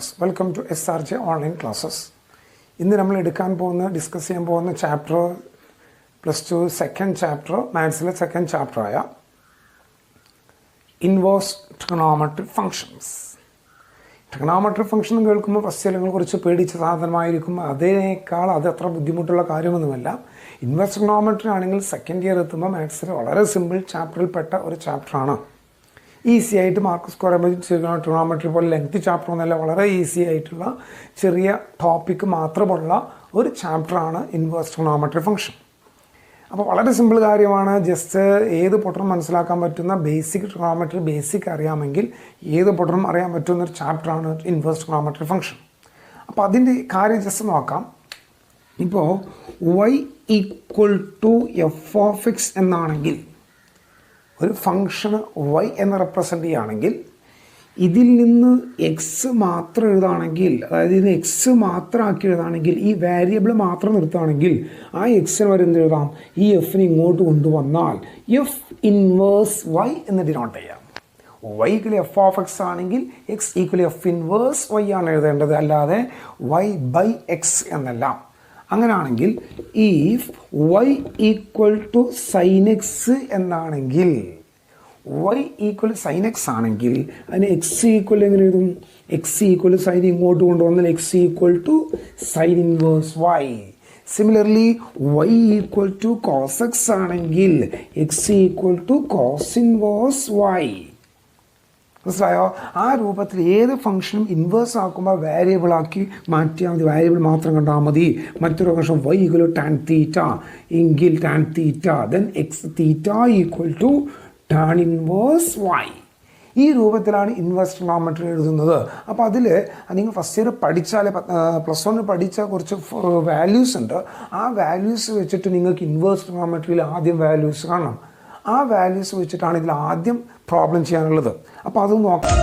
Friends, welcome to SRJ online classes. ഇന്ന് നമ്മൾ discuss ചെയ്യാൻ പോകുന്ന ചാപ്റ്റർ +2 സെക്കൻഡ് ചാപ്റ്റർ, മാത്സിലെ സെക്കൻഡ് ചാപ്റ്ററായ inverse trigonometric functions. Trigonometric function കേൾക്കുമ്പോൾ ഫസ്റ്റ് കുറച്ച് പേടിച്ച സാധനമായിരിക്കും. അതിനേക്കാൾ അത് അത്ര ബുദ്ധിമുട്ടുള്ള കാര്യമൊന്നുമല്ല. ഇൻവേഴ്സ് ട്രിഗണോമെട്രി ആണെങ്കിൽ സെക്കൻഡ് ഇയർ എത്തുമ്പോൾ മാത്സിൽ വളരെ സിമ്പിൾ ചാപ്റ്ററിൽപ്പെട്ട ഒരു ചാപ്റ്ററാണ്. ഈസി ആയിട്ട് മാർക്ക് സ്കോർ ചെയ്യുമ്പോൾ ട്രിഗണോമെട്രി പോലെ ലെങ്ത് ചാപ്റ്റർ ഒന്നല്ല, വളരെ ഈസി ആയിട്ടുള്ള ചെറിയ ടോപ്പിക്ക് മാത്രമുള്ള ഒരു ചാപ്റ്ററാണ് ഇൻവേഴ്സ് ട്രിഗണോമെട്രി ഫംഗ്ഷൻ. അപ്പോൾ വളരെ സിമ്പിൾ കാര്യമാണ്. ജസ്റ്റ് ഏത് പൊട്ടനും മനസ്സിലാക്കാൻ പറ്റുന്ന ബേസിക് ട്രിഗണോമെട്രി ബേസിക് അറിയാമെങ്കിൽ ഏത് പൊട്ടനും അറിയാൻ പറ്റുന്ന ഒരു ചാപ്റ്ററാണ് ഇൻവേഴ്സ് ട്രിഗണോമെട്രി ഫംഗ്ഷൻ. അപ്പോൾ അതിൻ്റെ കാര്യം ജസ്റ്റ് നോക്കാം. ഇപ്പോൾ y = f(x) എന്നാണെങ്കിൽ ഒരു ഫംഗ്ഷന് y എന്ന് റെപ്രസെൻ്റ് ചെയ്യുകയാണെങ്കിൽ ഇതിൽ നിന്ന് എക്സ് മാത്രം എഴുതുകയാണെങ്കിൽ, അതായത് ഇത് എക്സ് മാത്രം ആക്കി എഴുതുകയാണെങ്കിൽ, ഈ വേരിയബിൾ മാത്രം നിർത്തുകയാണെങ്കിൽ ആ എക്സിന് വരെ എന്ത് എഴുതാം? ഈ എഫിന് ഇങ്ങോട്ട് കൊണ്ടുവന്നാൽ എഫ് ഇൻവേഴ്സ് വൈ എന്ന് ഡിനോട്ട് ചെയ്യാം. y = f(x) ആണെങ്കിൽ x = f ഇൻവേഴ്സ് y ആണ് എഴുതേണ്ടത്, അല്ലാതെ y/x എന്നല്ല. അങ്ങനെയാണെങ്കിൽ ഇഫ് y = sin x എന്നാണെങ്കിൽ, y = sin x ആണെങ്കിൽ അതിന് x = എങ്ങനെ എഴുതും? x = sin ഇങ്ങോട്ട് കൊണ്ടുവന്നാൽ x = sin inverse y. Similarly y = cos x ആണെങ്കിൽ x = cos ഇൻവേഴ്സ് y. മനസ്സിലായോ? ആ രൂപത്തിൽ ഏത് ഫംഗ്ഷനും ഇൻവേഴ്സ് ആക്കുമ്പോൾ വേരിയബിൾ ആക്കി മാറ്റിയാൽ മതി, വേരിയബിൾ മാത്രം കണ്ടാൽ മതി. മറ്റൊരു ഫംഗ്ഷൻ y = tan θ എങ്കിൽ tan θ then x θ = tan inverse y. ഈ രൂപത്തിലാണ് ഇൻവേഴ്സ് ട്രിഗണോമെട്രി എഴുതുന്നത്. അപ്പോൾ അതിൽ നിങ്ങൾ ഫസ്റ്റ് ഇയർ പഠിച്ചാൽ, +1 പഠിച്ച കുറച്ച് വാല്യൂസ് ഉണ്ട്. ആ വാല്യൂസ് വെച്ചിട്ട് നിങ്ങൾക്ക് ഇൻവേഴ്സ് ട്രിഗണോമെട്രിയിൽ ആദ്യം വാല്യൂസ് കാണണം. ആ വാല്യൂസ് വെച്ചിട്ടാണ് ഇതിൽ ആദ്യം പ്രോബ്ലം ചെയ്യാനുള്ളത്. അപ്പോൾ അത് നോക്കാം.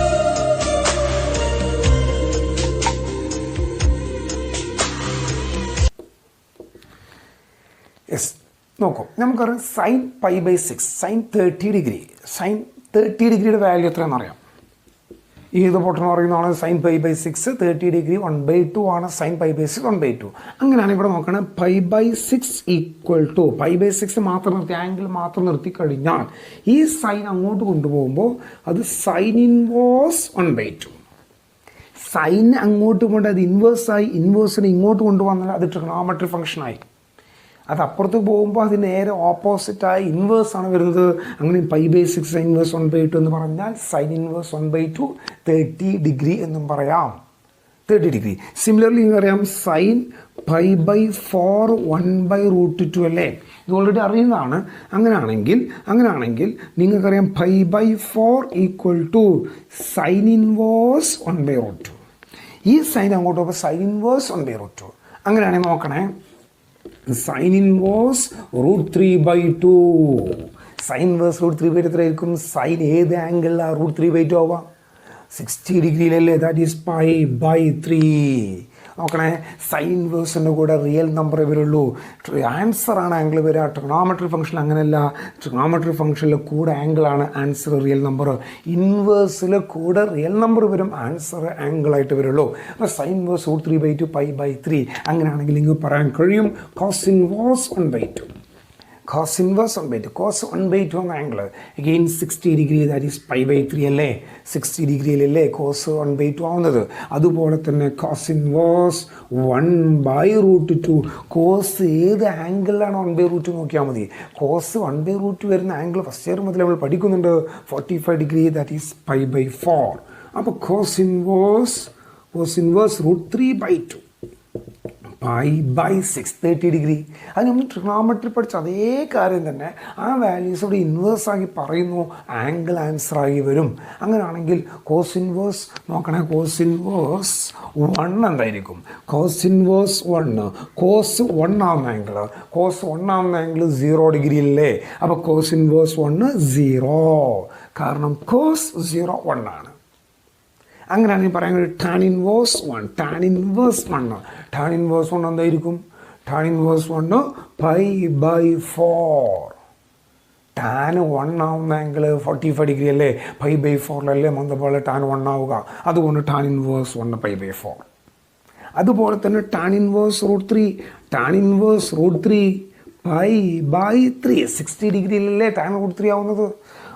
യെസ്, നോക്കൂ. നമുക്കറിയാം sin π/6 sin 30°. sin 30°യുടെ വാല്യൂ എത്രയാണെന്ന് അറിയാം. ഏത് പൊട്ടണം പറയുന്നതാണ്? sin π/6 30° 1/2 ആണ്. sin π/6 1/2. അങ്ങനെയാണ് ഇവിടെ നോക്കണം. π/6 = π/6 മാത്രം നിർത്തി, ആംഗിൾ മാത്രം നിർത്തി കഴിഞ്ഞാൽ ഈ സൈൻ അങ്ങോട്ട് കൊണ്ടുപോകുമ്പോൾ അത് sin ഇൻവേഴ്സ് 1/2. സൈൻ അങ്ങോട്ട് കൊണ്ട് അത് ഇൻവേഴ്സായി, ഇൻവേഴ്സിനെ ഇങ്ങോട്ട് കൊണ്ടുവന്നാൽ അത് ട്രിഗണോമെട്രി ഫംഗ്ഷനായി. അത് അപ്പുറത്ത് പോകുമ്പോൾ അത് നേരെ ഓപ്പോസിറ്റായി ഇൻവേഴ്സ് ആണ് വരുന്നത്. അങ്ങനെ π/6 sin ഇൻവേഴ്സ് 1/2 എന്ന് പറഞ്ഞാൽ sin ഇൻവേഴ്സ് 1/2 30° എന്നും പറയാം. 30°. സിമിലർലി അറിയാം sin π/4 1/√2 അല്ലേ? ഇത് ഓൾറെഡി അറിയുന്നതാണ്. അങ്ങനെയാണെങ്കിൽ നിങ്ങൾക്കറിയാം π/4 = sin ഇൻവേഴ്സ് 1/√2. ഈ സൈൻ അങ്ങോട്ട് പോകുമ്പോൾ sin ഇൻവേഴ്സ് 1/√2. അങ്ങനെയാണെങ്കിൽ നോക്കണേ, sin ഇൻവേഴ്സ് √3/2. sin ഇൻവേഴ്സ് √3/2 എത്രയായിരിക്കും? സൈൻ ഏത് ആംഗിളിലാണ് √3/2 ആവുക? 60°-ലല്ലേ? That is π/3. നോക്കണേ, സൈൻ ഇൻവേഴ്സിൻ്റെ കൂടെ റിയൽ നമ്പർ വരുള്ളൂ. ആൻസറാണ് ആംഗിൾ വരിക. ട്രിഗണോമെട്രി ഫംഗ്ഷൻ അങ്ങനെയല്ല. ട്രിഗണോമെട്രി ഫംഗ്ഷനിൽ കൂടെ ആംഗിളാണ് ആൻസർ, റിയൽ നമ്പർ. ഇൻവേഴ്സിൽ കൂടെ റിയൽ നമ്പർ വരും, ആൻസർ ആംഗിളായിട്ട് വരുള്ളൂ. അപ്പോൾ സൈൻ ഇൻവേഴ്സ് √3/2 π/3. അങ്ങനെയാണെങ്കിൽ നിങ്ങൾക്ക് പറയാൻ കഴിയും cos inverse 1/2. cos inverse 1/2. cos 1/2 എന്ന ആംഗിൾ അഗെയിൻ 60°, ദാറ്റ് ഈസ് π/3 അല്ലേ? 60°-ലല്ലേ cos 1/2 ആവുന്നത്? അതുപോലെ തന്നെ cos ഇൻവേഴ്സ് 1/√2. cos ഏത് ആംഗിളിലാണ് 1/√2 നോക്കിയാൽ മതി. cos 1/√2 വരുന്ന ആംഗിൾ ഫസ്റ്റ് ഇയർ മുതൽ നമ്മൾ പഠിക്കുന്നുണ്ട്. 45°, ദാറ്റ് ഈസ് π/4. അപ്പോൾ cos ഇൻവേഴ്സ് √3/2 π/6 30°. അത് നമ്മൾ ട്രിഗണോമെട്രി പഠിച്ച അതേ കാര്യം തന്നെ ആ വാല്യൂസ് ഇവിടെ ഇൻവേഴ്സ് ആക്കി പറയുന്നു, ആംഗിൾ ആൻസറായി വരും. അങ്ങനെയാണെങ്കിൽ കോസ് ഇൻവേഴ്സ് നോക്കണേ. കോസ് ഇൻവേഴ്സ് 1 എന്തായിരിക്കും? കോസ് ഇൻവേഴ്സ് 1 കോസ് 1 ആവുന്ന ആംഗിൾ, കോസ് 1 ആവുന്ന ആംഗിൾ 0° അല്ലേ? അപ്പോൾ കോസ് ഇൻവേഴ്സ് 1 0, കാരണം കോസ് 0 1 ആണ്. അങ്ങനെയാണെങ്കിൽ പറയാൻ കഴിയും tan ഇൻവേഴ്സ് 1. tan ഇൻവേഴ്സ് 1 എന്തായിരിക്കും? tan inverse 1 π/4. ടാൻ 1 ആവുന്ന ആംഗിൾ 45 ഡിഗ്രി അല്ലേ, π/4 അതുപോലെ ടാൻ 1 ആവുക. അതുകൊണ്ട് ടാൻ ഇൻവേഴ്സ് 1 π/4. അതുപോലെ തന്നെ ടാൻ ഇൻവേഴ്സ് √3 π/3 60 ഡിഗ്രിയിലല്ലേ ടാൻ √3 ആവുന്നത്.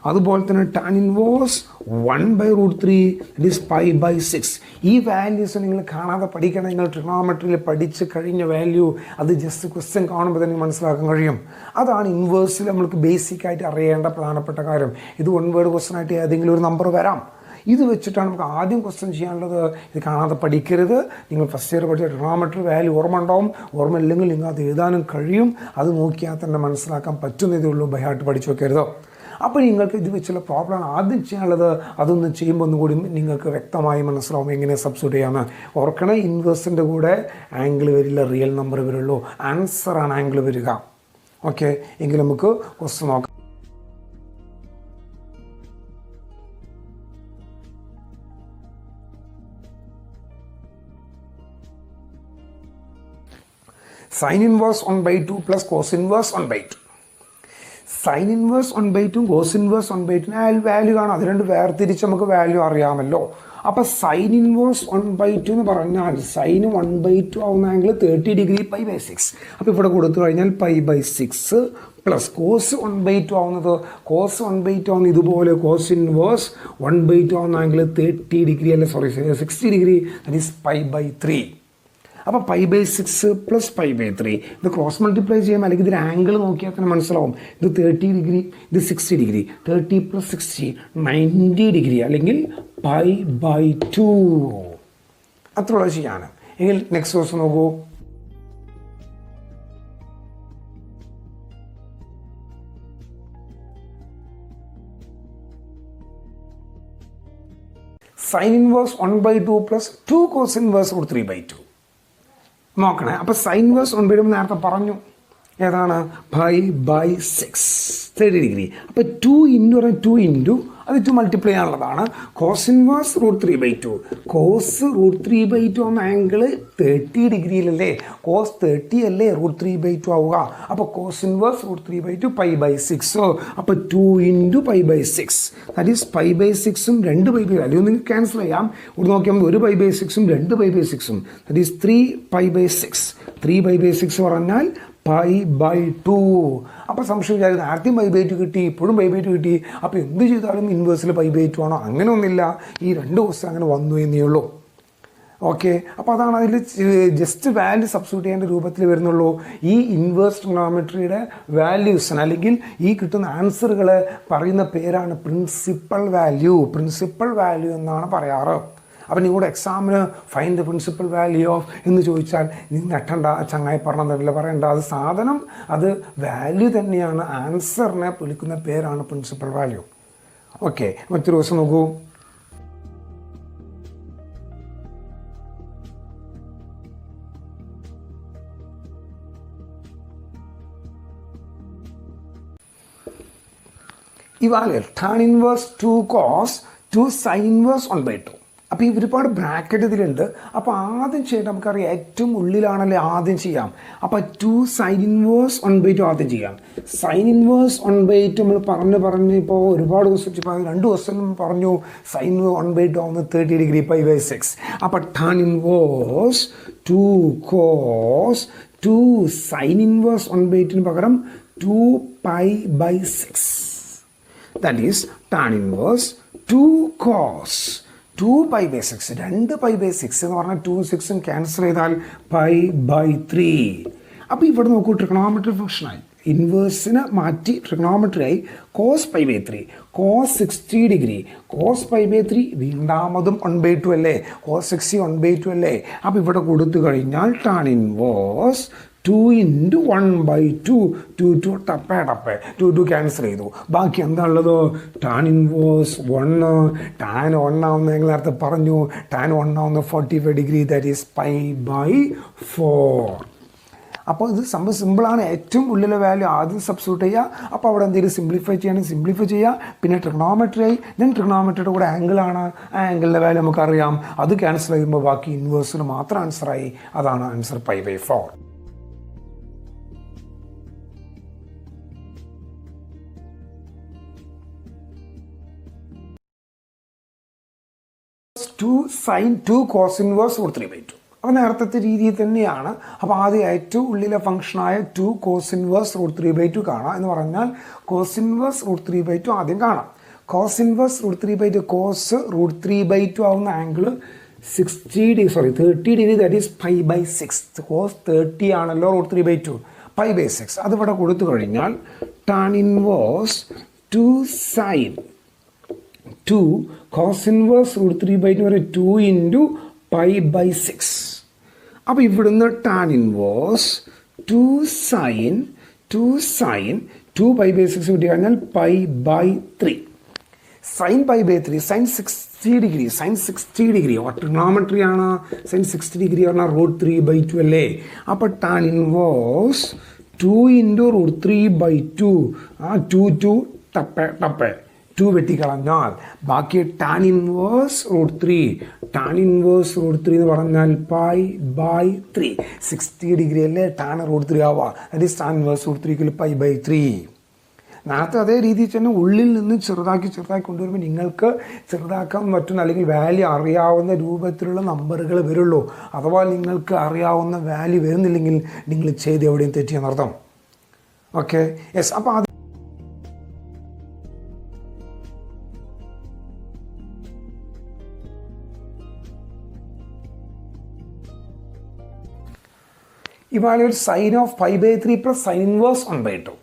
അതുപോലെ തന്നെ ടാൻ ഇൻവേഴ്സ് 1/√3 ഇറ്റ് ഈസ് π/6. ഈ വാല്യൂസ് നിങ്ങൾ കാണാതെ പഠിക്കണം. നിങ്ങൾ ട്രിഗണോമെട്രിയിൽ പഠിച്ച് കഴിഞ്ഞ വാല്യൂ അത് ജസ്റ്റ് ക്വസ്റ്റ്യൻ കാണുമ്പോൾ തന്നെ മനസ്സിലാക്കാൻ കഴിയും. അതാണ് ഇൻവേഴ്സിൽ നമ്മൾക്ക് ബേസിക് ആയിട്ട് അറിയേണ്ട പ്രധാനപ്പെട്ട കാര്യം. ഇത് 1 വേർഡ് ക്വസ്റ്റ്യൻ ആയിട്ട് ഏതെങ്കിലും ഒരു നമ്പർ വരാം. ഇത് വെച്ചിട്ടാണ് നമുക്ക് ആദ്യം ക്വസ്റ്റ്യൻ ചെയ്യാനുള്ളത്. ഇത് കാണാതെ പഠിക്കരുത്. നിങ്ങൾ ഫസ്റ്റ് ഇയർ പഠിച്ച ട്രിഗണോമെട്രി വാല്യൂ ഓർമ്മ ഉണ്ടാവും. ഓർമ്മ ഇല്ലെങ്കിൽ നിങ്ങൾ അത് എഴുതാനും കഴിയും. അത് നോക്കിയാൽ തന്നെ മനസ്സിലാക്കാൻ പറ്റുന്നതേ ഉള്ളൂ. ബൈഹാർട്ട് പഠിച്ചു വെക്കരുത്. അപ്പോൾ നിങ്ങൾക്ക് ഇത് വെച്ചുള്ള പ്രോബ്ലമാണ് ആദ്യം ചെയ്യാനുള്ളത്. അതൊന്ന് ചെയ്യുമ്പോൾ ഒന്നും കൂടി നിങ്ങൾക്ക് വ്യക്തമായി മനസ്സിലാവും എങ്ങനെ സബ്സ്റ്റിറ്റ്യൂട്ട് ചെയ്യാമെന്ന്. ഓർക്കണേ, ഇൻവേഴ്സിൻ്റെ കൂടെ ആംഗിൾ വരില്ല, റിയൽ നമ്പർ വരുള്ളൂ. ആൻസറാണ് ആംഗിൾ വരിക. ഓക്കെ, എങ്കിൽ നമുക്ക് ക്വസ്റ്റ്യൻ നോക്കാം. Sine inverse 1/2 plus cos inverse 1/2. Sine inverse 1/2 cos inverse 1/2 വാല്യൂ കാണാം. അത് രണ്ട് വേർതിരിച്ച് നമുക്ക് വാല്യൂ അറിയാമല്ലോ. അപ്പോൾ സൈൻ ഇൻവേഴ്സ് 1/2 എന്ന് പറഞ്ഞാൽ സൈന് 1/2 ആവുന്ന ആംഗിൾ 30 ഡിഗ്രി π/6. അപ്പോൾ ഇവിടെ കൊടുത്തു കഴിഞ്ഞാൽ π/6 പ്ലസ് കോസ് 1/2 ആവുന്നത് കോസ് 1/2 ആവുന്ന ഇതുപോലെ കോസ് ഇൻവേഴ്സ് 1/2 ആവുന്ന ആംഗിൾ 30 ഡിഗ്രി അല്ല, സോറി 60 ഡിഗ്രി, ദാറ്റ് ഈസ് π/3. അപ്പോൾ π/6 പ്ലസ് π/3 ഇത് ക്രോസ് മൾട്ടിപ്ലൈ ചെയ്യുമ്പോൾ അല്ലെങ്കിൽ ഇതിൻ്റെ ആംഗിൾ നോക്കിയാൽ തന്നെ മനസ്സിലാവും. ഇത് 30 ഡിഗ്രി, ഇത് 60 ഡിഗ്രി. 30 പ്ലസ് 60 90 ഡിഗ്രി, അല്ലെങ്കിൽ π/2. അത്രയുള്ള ചെയ്യാണ്. എങ്കിൽ നെക്സ്റ്റ് ക്വസ്റ്റ്യൻ നോക്കൂ. Sine inverse 1/2 plus 2 cos inverse √3/2 നോക്കണേ. അപ്പോൾ സൈൻ ഇൻവേഴ്സ് 1/2 നേരത്തെ പറഞ്ഞു ഏതാണ്, π/6 30 ഡിഗ്രി. അപ്പോൾ 2 ഇൻറ്റു അത് 2 മൾട്ടിപ്ലൈ ചെയ്യാനുള്ളതാണ്. കോസ് ഇൻവേഴ്സ് √3/2 കോസ് √3/2 എന്ന ആംഗിൾ 30 ഡിഗ്രിയിലല്ലേ, കോസ് 30 അല്ലേ √3/2 ആവുക. അപ്പോൾ കോസ് ഇൻവേഴ്സ് √3/2 π/6. അപ്പോൾ 2 ഇൻറ്റു π/6 ദാറ്റ് ഈസ് π/6ഉം 2 π/6 അല്ലെങ്കിൽ ഒന്ന് ക്യാൻസൽ ചെയ്യാം. ഇവിടെ നോക്കിയാൽ 1 π/6ഉം 2 π/6ഉം ദാറ്റ് ഈസ് 3 π/6. 3 π/6 പറഞ്ഞാൽ π/2. അപ്പോൾ സംശയം വിചാരിക്കുന്നത് ആദ്യം π/2 കിട്ടി, ഇപ്പോഴും π/2 കിട്ടി, അപ്പോൾ എന്ത് ചെയ്താലും ഇൻവേഴ്സിൽ π/2 ആണോ? അങ്ങനെ ഒന്നുമില്ല. ഈ രണ്ട് ക്വസ്റ്റ്യൻ അങ്ങനെ വന്നു എന്നേ ഉള്ളൂ. ഓക്കെ, അപ്പോൾ അതാണ് അതിൽ ജസ്റ്റ് വാല്യൂ സബ്സ്റ്റിറ്റ്യൂട്ട് ചെയ്യേണ്ട രൂപത്തിൽ വരുന്നുള്ളൂ. ഈ ഇൻവേഴ്സ് ട്രിഗണോമെട്രിയുടെ വാല്യൂസിന് അല്ലെങ്കിൽ ഈ കിട്ടുന്ന ആൻസറുകൾ പറയുന്ന പേരാണ് പ്രിൻസിപ്പൽ വാല്യൂ. പ്രിൻസിപ്പൽ വാല്യൂ എന്നാണ് പറയാറ്. അപ്പം നിങ്ങളുടെ എക്സാമിന് fine the principal value of എന്ന് ചോദിച്ചാൽ നീ നെട്ടണ്ട, ചങ്ങായി പറഞ്ഞതല്ല പറയണ്ട. അത് സാധനം, അത് വാല്യൂ തന്നെയാണ്. ആൻസറിനെ വിളിക്കുന്ന പേരാണ് പ്രിൻസിപ്പൽ വാല്യൂ. ഓക്കെ, മറ്റൊരു ദിവസം നോക്കൂ. Evaluate tan inverse 2 cos 2 sine inverse 1/2. അപ്പോൾ ഈ ഒരുപാട് ബ്രാക്കറ്റ് ഇതിലുണ്ട്. അപ്പോൾ ആദ്യം ചെയ്യേണ്ട നമുക്കറിയാം ഏറ്റവും ഉള്ളിലാണല്ലേ ആദ്യം ചെയ്യാം. അപ്പോൾ 2 സൈൻ ഇൻവേഴ്സ് 1/2 ആദ്യം ചെയ്യാം. സൈൻ ഇൻവേഴ്സ് 1/2 നമ്മൾ പറഞ്ഞ് ഇപ്പോൾ ഒരുപാട് ദിവസം 2 ദിവസം പറഞ്ഞു സൈൻ 1/2 ആവുന്നത് 30 ഡിഗ്രി π/6. അപ്പോൾ tan inverse 2 cos 2 sine inverse 1/2 പകരം 2 π/6. That is tan inverse 2 cos 2 π/6. 2 π/6 എന്ന് പറഞ്ഞാൽ 2 6ഉം ക്യാൻസൽ ചെയ്താൽ π/3. അപ്പോൾ ഇവിടെ നോക്കൂ, ട്രിഗണോമെട്രി ഫംഗ്ഷനായി ഇൻവേഴ്സിനെ മാറ്റി ട്രിഗണോമെട്രിയായി കോസ് π/3 കോസ് 60 ഡിഗ്രി കോസ് π/3 വീണ്ടാമതും 1/2 അല്ലേ, കോസ് 60 1/2 അല്ലേ. അപ്പോൾ ഇവിടെ കൊടുത്തു കഴിഞ്ഞാൽ ടാൻ ഇൻവേഴ്സ് 2 ഇൻറ്റു 1/2 2 ടപ്പേ ക്യാൻസൽ ചെയ്തു. ബാക്കി എന്താണുള്ളത്, ടാൻ ഇൻവേഴ്സ് 1. ടാൻ 1 ആവുന്ന ഞങ്ങൾ നേരത്തെ പറഞ്ഞു, ടാൻ 1 ആവുന്ന 45 ഡിഗ്രി ദാറ്റ് ഈസ് π/4. അപ്പോൾ ഇത് സംഭവം സിമ്പിളാണ്. ഏറ്റവും ഉള്ളിലെ വാല്യൂ ആദ്യം സബ്സ്റ്റിറ്റ്യൂട്ട് ചെയ്യുക. അപ്പോൾ അവിടെ എന്തെങ്കിലും സിംപ്ലിഫൈ ചെയ്യുകയാണെങ്കിൽ സിംപ്ലിഫൈ ചെയ്യുക. പിന്നെ ട്രിഗണോമെട്രി ട്രിഗണോമെട്രിയുടെ കൂടെ ആംഗിളാണ്, ആ ആംഗിളിൻ്റെ വാല്യൂ നമുക്കറിയാം. അത് ക്യാൻസൽ ചെയ്യുമ്പോൾ ബാക്കി ഇൻവേഴ്സിന് മാത്രം ആൻസറായി. അതാണ് answer π/4. 2 sine 2 cos inverse root 3/2. അപ്പോൾ നേരത്തെ രീതിയിൽ തന്നെയാണ്. അപ്പോൾ ആദ്യം ഏറ്റവും ഉള്ളിലെ ഫംഗ്ഷനായ 2 കോസ് ഇൻവേഴ്സ് റൂട്ട് 3/2 കാണാം. എന്ന് പറഞ്ഞാൽ കോസ് ഇൻവേഴ്സ് റൂട്ട് 3/2 ആദ്യം കാണാം. Cos inverse root 3/2 cos root 3/2 ആവുന്ന angle 30 degree, that is π/6. Cos 30 ആണല്ലോ റൂട്ട് 3/2, π/6. അതിവിടെ കൊടുത്തു കഴിഞ്ഞാൽ tan inverse 2 sine 2 cos inverse root 3/2 വരെ 2 ഇൻറ്റു π/6. അപ്പോൾ ഇവിടുന്ന് ടാൻ ഇൻവേഴ്സ് 2 സൈൻ 2 π/6 കിട്ടി കഴിഞ്ഞാൽ π/3. സൈൻ π/3 സൈൻ 60 ഡിഗ്രി ട്രിഗണോമെട്രി ആണ്. സൈൻ 60 ഡിഗ്രി പറഞ്ഞാൽ റൂട്ട് 3/2 അല്ലേ. അപ്പോൾ ടാൻ ഇൻവേഴ്സ് 2 ഇൻറ്റു റൂട്ട് 3/2. ആ 2 ടപ്പേ 2 വെട്ടിക്കളഞ്ഞാൽ ബാക്കി tan inverse root 3. Tan inverse root 3 എന്ന് പറഞ്ഞാൽ π/3. 60 ഡിഗ്രി അല്ലേ ടാൻ റൂട്ട് 3 ആവുക. That is tan inverse root 3 π/3. നേരത്തെ അതേ രീതിയിൽ തന്നെ ഉള്ളിൽ നിന്ന് ചെറുതാക്കി കൊണ്ടുവരുമ്പോൾ നിങ്ങൾക്ക് ചെറുതാക്കാൻ പറ്റുന്ന അല്ലെങ്കിൽ വാല്യൂ അറിയാവുന്ന രൂപത്തിലുള്ള നമ്പറുകൾ വരുള്ളൂ. അഥവാ നിങ്ങൾക്ക് അറിയാവുന്ന വാല്യൂ വരുന്നില്ലെങ്കിൽ നിങ്ങൾ ചെയ്ത് എവിടെയും തെറ്റിയെന്നർത്ഥം. Okay, yes. അപ്പോൾ അത് evaluate sine of π/3 plus sine inverse 1/2.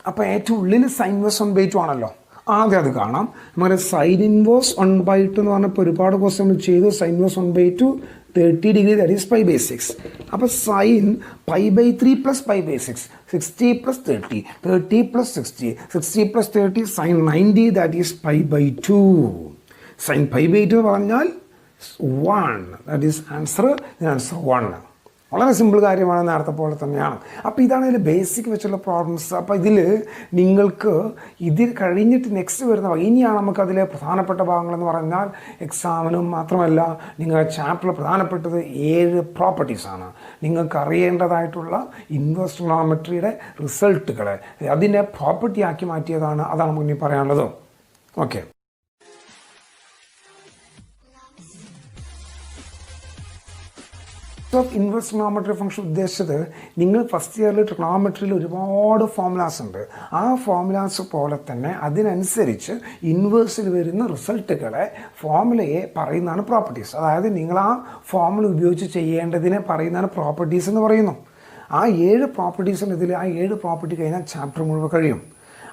അപ്പോൾ ഏറ്റവും ഉള്ളിൽ സൈൻ ഇൻവേഴ്സ് 1/2 ആണല്ലോ. ആദ്യം അത് കാണാം. നമ്മുടെ സൈൻ ഇൻവേഴ്സ് 1/2 എന്ന് പറഞ്ഞപ്പോൾ ഒരുപാട് ക്വസ്റ്റ്യൻ നമ്മൾ ചെയ്തു. Sine inverse 1/2 30 degree, that is π/6. അപ്പോൾ sine π/3 plus π/6 60 plus 30 30 plus 60 60 plus 30 sine 90, that is π/2. Sine π/2 പറഞ്ഞാൽ 1, ദാറ്റ് ഈസ് ആൻസർ 1. വളരെ സിമ്പിൾ കാര്യമാണ്, നേരത്തെ പോലെ തന്നെയാണ്. അപ്പോൾ ഇതാണ് ഇതിൽ ബേസിക് വെച്ചുള്ള പ്രോബ്ലംസ്. അപ്പോൾ ഇതിൽ നിങ്ങൾക്ക് ഇതിൽ കഴിഞ്ഞിട്ട് നെക്സ്റ്റ് വരുന്ന ഇനിയാണ് നമുക്കതിലെ പ്രധാനപ്പെട്ട ഭാഗങ്ങളെന്ന് പറഞ്ഞാൽ എക്സാമിനും മാത്രമല്ല നിങ്ങളുടെ ചാപ്റ്ററിൽ പ്രധാനപ്പെട്ടത് 7 പ്രോപ്പർട്ടീസാണ്. നിങ്ങൾക്ക് അറിയേണ്ടതായിട്ടുള്ള ഇൻവേഴ്സ് ട്രിഗണോമെട്രിയുടെ റിസൾട്ടുകളെ അതിനെ പ്രോപ്പർട്ടി ആക്കി മാറ്റിയതാണ്. അതാണ് മുന്നിൽ പറയാനുള്ളത്. Okay, of inverse trigonometry function ഉദ്ദേശിച്ചത് നിങ്ങൾ ഫസ്റ്റ് ഇയറിൽ ട്രിഗണോമെട്രിയിൽ ഒരുപാട് ഫോമുലാസ് ഉണ്ട്. ആ ഫോമുലാസ് പോലെ തന്നെ അതിനനുസരിച്ച് ഇൻവേഴ്സിൽ വരുന്ന റിസൾട്ടുകളെ ഫോമുലയെ പറയുന്നതാണ് പ്രോപ്പർട്ടീസ്. അതായത് നിങ്ങൾ ആ ഫോമുല ഉപയോഗിച്ച് ചെയ്യേണ്ടതിനെ പറയുന്നതാണ് പ്രോപ്പർട്ടീസ് എന്ന് പറയുന്നു. ആ 7 പ്രോപ്പർട്ടീസിന് ഇതിൽ ആ 7 പ്രോപ്പർട്ടി കഴിഞ്ഞാൽ ചാപ്റ്റർ മുഴുവൻ കഴിയും.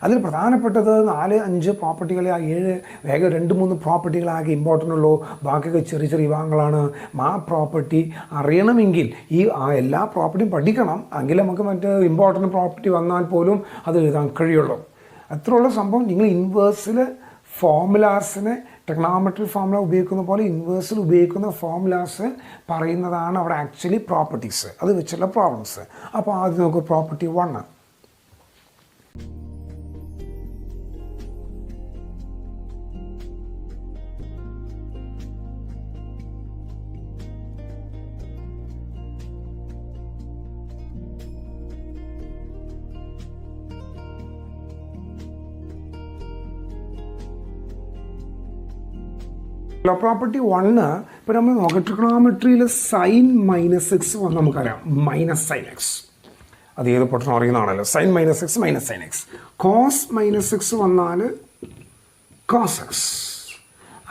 അതിൽ പ്രധാനപ്പെട്ടത് 4-5 പ്രോപ്പർട്ടികളെ ആ 7 വേഗം 2-3 പ്രോപ്പർട്ടികളാകെ ഇമ്പോർട്ടൻ്റ് ഉള്ളൂ. ബാക്കിയൊക്കെ ചെറിയ ചെറിയ വിഭാഗങ്ങളാണ്. ആ പ്രോപ്പർട്ടി അറിയണമെങ്കിൽ ഈ എല്ലാ പ്രോപ്പർട്ടിയും പഠിക്കണം. എങ്കിൽ നമുക്ക് മറ്റ് ഇമ്പോർട്ടൻ്റ് പ്രോപ്പർട്ടി വന്നാൽ പോലും അത് എഴുതാൻ കഴിയുള്ളൂ. അത്രയുള്ള സംഭവം. നിങ്ങൾ ഇൻവേഴ്സിൽ ഫോമുലാസിനെ ട്രിഗണോമെട്രി ഫോമുല ഉപയോഗിക്കുന്ന പോലെ ഇൻവേഴ്സിൽ ഉപയോഗിക്കുന്ന ഫോമുലാസ് പറയുന്നതാണ് അവിടെ ആക്ച്വലി പ്രോപ്പർട്ടീസ്. അത് വെച്ചുള്ള പ്രോബ്ലംസ്. അപ്പോൾ ആദ്യം നമുക്ക് പ്രോപ്പർട്ടി 1. പ്രോപ്പർട്ടി 1 ഇപ്പോൾ നമ്മൾ നോക്കാം. ട്രിഗണോമെട്രിയിൽ സൈൻ -x വന്ന് നമുക്കറിയാം, -sin x. അത് ഏത് പൊട്ടണം അറിയുന്നതാണല്ലോ. Sine -x -sin x. Cos -x വന്നാൽ cos x.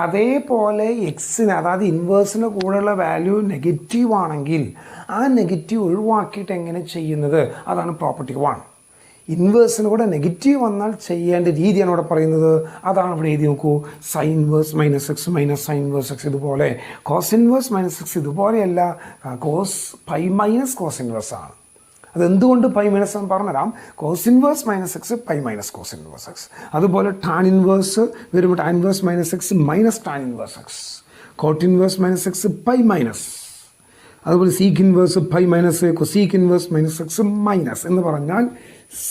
അതേപോലെ എക്സിന് അതായത് ഇൻവേഴ്സിന് കൂടെയുള്ള വാല്യൂ നെഗറ്റീവ് ആണെങ്കിൽ ആ നെഗറ്റീവ് ഒഴിവാക്കിയിട്ട് എങ്ങനെ ചെയ്യുന്നത്, അതാണ് പ്രോപ്പർട്ടി 1. ഇൻവേഴ്സിന് കൂടെ നെഗറ്റീവ് വന്നാൽ ചെയ്യേണ്ട രീതിയാണ് ഇവിടെ പറയുന്നത്. അതാണ് ഇവിടെ എഴുതി നോക്കൂ. Sine inverse -x sine inverse x ഇതുപോലെ. കോസ് ഇൻവേഴ്സ് -x ഇതുപോലെയല്ല, കോസ് π- കോസ് ഇൻവേഴ്സ് ആണ്. അതെന്തുകൊണ്ട് π- എന്ന് പറഞ്ഞുതരാം. Cos inverse -x π- cos inverse x. അതുപോലെ ടാൻ ഇൻവേഴ്സ് വരുമ്പോൾ tan inverse -x minus tan inverse x. Cot inverse -x π-. അതുപോലെ sec inverse π- cosec inverse -x minus എന്ന് പറഞ്ഞാൽ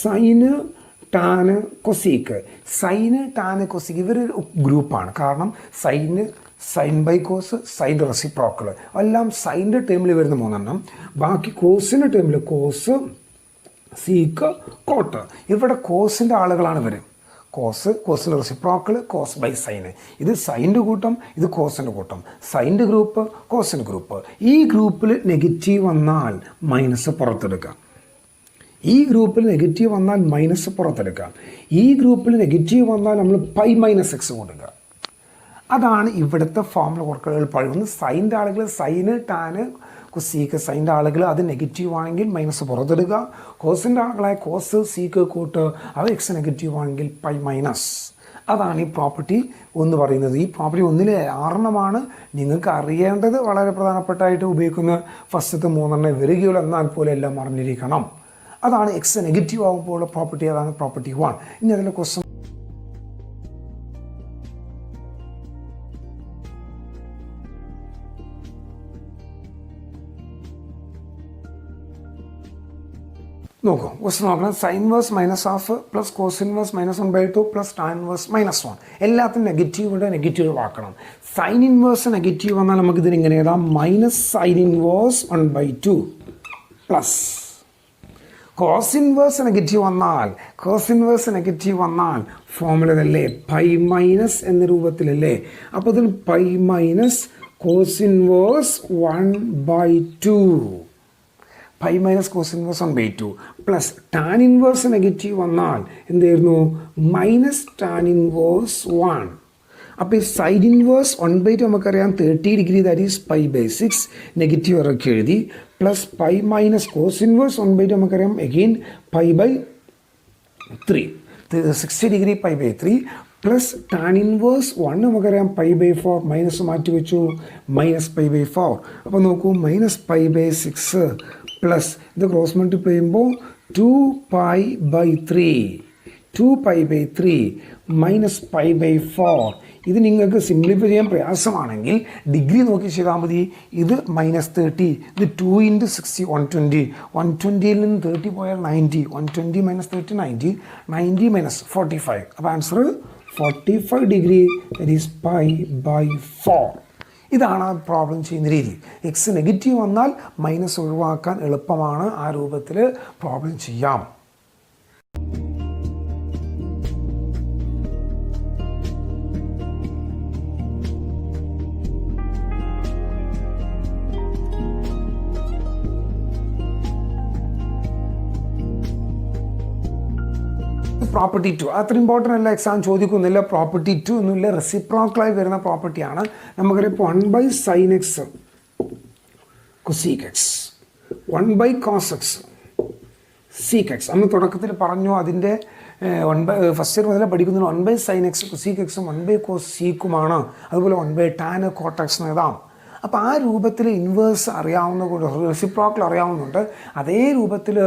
sine tan cosec. Sine tan cosec ഇവരൊരു ഗ്രൂപ്പാണ്. കാരണം സൈൻ ബൈ കോസ്, സൈൻ്റെ reciprocal എല്ലാം സൈൻ്റെ ടേമിൽ വരുന്ന 3 ബാക്കി കോസിൻ്റെ ടേമിൽ കോസ്, സീക്ക്, കോട്ട്. ഇവിടെ കോസിൻ്റെ ആളുകളാണ് ഇവർ. കോസിൻ്റെ റെസിപ്രോക്കൽ കോസ് ബൈ സൈന്. ഇത് സൈൻ്റെ കൂട്ടം, ഇത് കോസിൻ്റെ കൂട്ടം. സൈൻ്റെ ഗ്രൂപ്പ്, കോസിൻ്റെ ഗ്രൂപ്പ്. ഈ ഗ്രൂപ്പിൽ നെഗറ്റീവ് വന്നാൽ മൈനസ് പുറത്തെടുക്കാം. ഈ ഗ്രൂപ്പിൽ നെഗറ്റീവ് വന്നാൽ മൈനസ് പുറത്തെടുക്കാം. ഈ ഗ്രൂപ്പിൽ നെഗറ്റീവ് വന്നാൽ നമ്മൾ പൈ മൈനസ് എക്സ് കൊടുക്കുക. അതാണ് ഇവിടുത്തെ ഫോർമുല കുറക്കുക എളുപ്പമാണ്. സൈൻ്റെ ആളുകൾ സൈന്, ടാന്, സീക്ക്. സൈൻ്റെ ആളുകൾ അത് നെഗറ്റീവ് ആണെങ്കിൽ മൈനസ് പുറത്തെടുക്കുക. കോസിൻ്റെ ആളുകളായ കോസ്, സീക്ക് കൂട്ട്. അത് എക്സ് നെഗറ്റീവ് ആണെങ്കിൽ പൈ മൈനസ്. അതാണ് ഈ പ്രോപ്പർട്ടി ഒന്ന് പറയുന്നത്. ഈ പ്രോപ്പർട്ടി ഒന്നിലെ 6 നിങ്ങൾക്ക് അറിയേണ്ടത്. വളരെ പ്രധാനപ്പെട്ടായിട്ട് ഉപയോഗിക്കുന്ന ഫസ്റ്റത്തെ 3 വരികയുള്ളൂ. എന്നാൽ പോലെ എല്ലാം അറിഞ്ഞിരിക്കണം. അതാണ് എക്സ് നെഗറ്റീവ് ആകുമ്പോൾ പ്രോപ്പർട്ടി. അതാണ് പ്രോപ്പർട്ടി 1. ഇനി അതിലെ ക്വസ്റ്റ്യൻ നോക്കൂ. ക്വസ്റ്റ്യൻ നോക്കണം. Sine inverse -1/2 plus cos inverse -1/2 plus tan inverse -1. എല്ലാത്തിനും നെഗറ്റീവ് ഉണ്ട്, നെഗറ്റീവ് ആക്കണം. സൈൻ ഇൻവേഴ്സ് നെഗറ്റീവ് വന്നാൽ നമുക്ക് ഇതിന് ഇങ്ങനെ എഴുതാം. Minus sine inverse 1/2 plus cos inverse negative വന്നാൽ ഫോർമുല ഇതല്ലേ, പൈ മൈനസ് എന്ന രൂപത്തിലല്ലേ. അപ്പോൾ ഇതിന് pi minus cos inverse 1/2 pi minus cos inverse 1/2 plus tan inverse negative വന്നാൽ എന്തായിരുന്നു, മൈനസ് ടാൻ ഇൻവേഴ്സ് 1. അപ്പോൾ ഈ സൈൻ ഇൻവേഴ്സ് 1/2 നമുക്കറിയാം 30 ഡിഗ്രി, ദാറ്റ് ഈസ് π/6. നെഗറ്റീവ് ഇറക്കി എഴുതി. Plus pi minus cos inverse 1/2 നമുക്കറിയാം again π/3, 60 degree π/3 plus tan inverse 1 നമുക്കറിയാം π/4, minus മാറ്റി വെച്ചു മൈനസ് π/4. അപ്പോൾ നോക്കൂ, മൈനസ് π/6 പ്ലസ് ഇത് ക്രോസ് മൾട്ടിപ്ലൈ ചെയ്യുമ്പോൾ 2π/3 മൈനസ് π/4. ഇത് നിങ്ങൾക്ക് സിംപ്ലിഫൈ ചെയ്യാൻ പ്രയാസമാണെങ്കിൽ ഡിഗ്രി നോക്കി ചെയ്താൽ മതി. ഇത് -30, ഇത് 2 × 60 120. 120ൽ നിന്ന് 30 പോയാൽ 90. 120 - 30 90. 90 - 45. അപ്പോൾ ആൻസർ 45 ഡിഗ്രി, ദാറ്റ് ഈസ് π/4. ഇതാണ് പ്രോബ്ലം ചെയ്യുന്ന രീതി. എക്സ് നെഗറ്റീവ് വന്നാൽ മൈനസ് ഒഴിവാക്കാൻ എളുപ്പമാണ്. ആ രൂപത്തിൽ പ്രോബ്ലം ചെയ്യാം. പ്രോപ്പർട്ടി 2 അത്ര ഇമ്പോർട്ടൻ്റ് അല്ല, എക്സാം ചോദിക്കുന്നില്ല. പ്രോപ്പർട്ടി 2 ഒന്നുമില്ല, റെസിപ്രോക്കലായി വരുന്ന പ്രോപ്പർട്ടിയാണ്. നമുക്കറിയാം 1/sin x cosec x, 1/cos x sec x. നമ്മൾ തുടക്കത്തിൽ പറഞ്ഞു അതിൻ്റെ ഫസ്റ്റ് ഇയർ മുതലേ പഠിക്കുന്നതിന് 1/sin x cosec x 1/cos sec-ഉമാണ്. അതുപോലെ 1/tan cot x എന്ന് എഴുതാം. അപ്പോൾ ആ രൂപത്തിൽ ഇൻവേഴ്സ് അറിയാവുന്ന, റെസിപ്രോക്കൽ അറിയാവുന്നുണ്ട്. അതേ രൂപത്തിൽ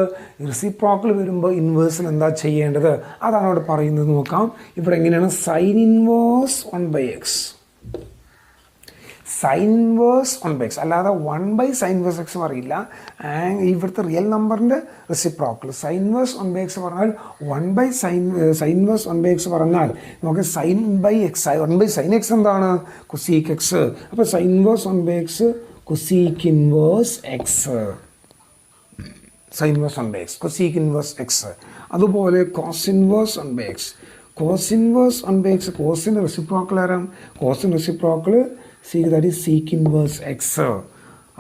റെസിപ്രോക്കൽ വരുമ്പോൾ ഇൻവേഴ്സിൽ എന്താ ചെയ്യേണ്ടത് അതാണ് അവിടെ പറയുന്നത്. നോക്കാം. ഇവിടെ എങ്ങനെയാണ് sign inverse 1/x, sine inverse 1/x, അല്ലാതെ 1/sin ഇൻവേഴ്സ് x അറിയില്ല. ഇവിടുത്തെ റിയൽ നമ്പറിൻ്റെ റെസിപ്രോക്കൽ സൈൻ ഇൻവേഴ്സ് 1/x പറഞ്ഞാൽ 1/sin ഇൻവേഴ്സ് 1/x പറഞ്ഞാൽ നമുക്ക് sine by x, 1/sin x എന്താണ്, കൊസീക്ക് എക്സ്. അപ്പോൾ sine inverse 1/x cosec inverse x, sine inverse 1/x cosec inverse x. അതുപോലെ cos inverse 1/x, cos inverse 1/x, കോസിൻ്റെ reciprocal ആരാം, കോസിൻ്റെ reciprocal sec, that is sec inverse x.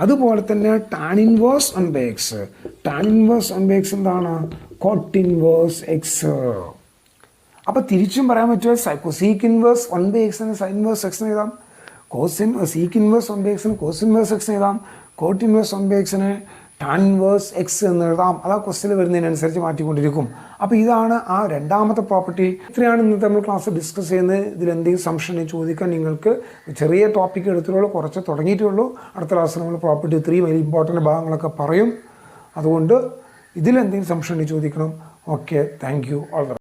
അതുപോലെ തന്നെ tan inverse 1/x, tan inverse 1/x എന്താണ്, cot inverse X. അപ്പോൾ തിരിച്ചും പറയാൻ പറ്റുമോ, cosec inverse 1/x sine inverse x എഴുതാം, sec inverse 1/x cos inverse x എഴുതാം, cot inverse 1/x tan inverse x എന്ന് എഴുതാം. അത് ആ ക്വസ്റ്റ്യൻ വരുന്നതിനനുസരിച്ച് മാറ്റിക്കൊണ്ടിരിക്കും. അപ്പോൾ ഇതാണ് ആ രണ്ടാമത്തെ പ്രോപ്പർട്ടി. ഇത്രയാണ് ഇന്നത്തെ നമ്മൾ ക്ലാസ് ഡിസ്കസ് ചെയ്യുന്നത്. ഇതിലെന്തെങ്കിലും സംശയം ചോദിക്കാൻ നിങ്ങൾക്ക് ചെറിയ ടോപ്പിക്ക് എടുത്തിട്ടുള്ളൂ, കുറച്ച് തുടങ്ങിയിട്ടുള്ളൂ. അടുത്ത ക്ലാസ്സിൽ നമ്മൾ പ്രോപ്പർട്ടി 3 വലിയ ഇമ്പോർട്ടൻ്റ് ഭാഗങ്ങളൊക്കെ പറയും. അതുകൊണ്ട് ഇതിലെന്തെങ്കിലും സംശയം ചോദിക്കണം. Okay, thank you all.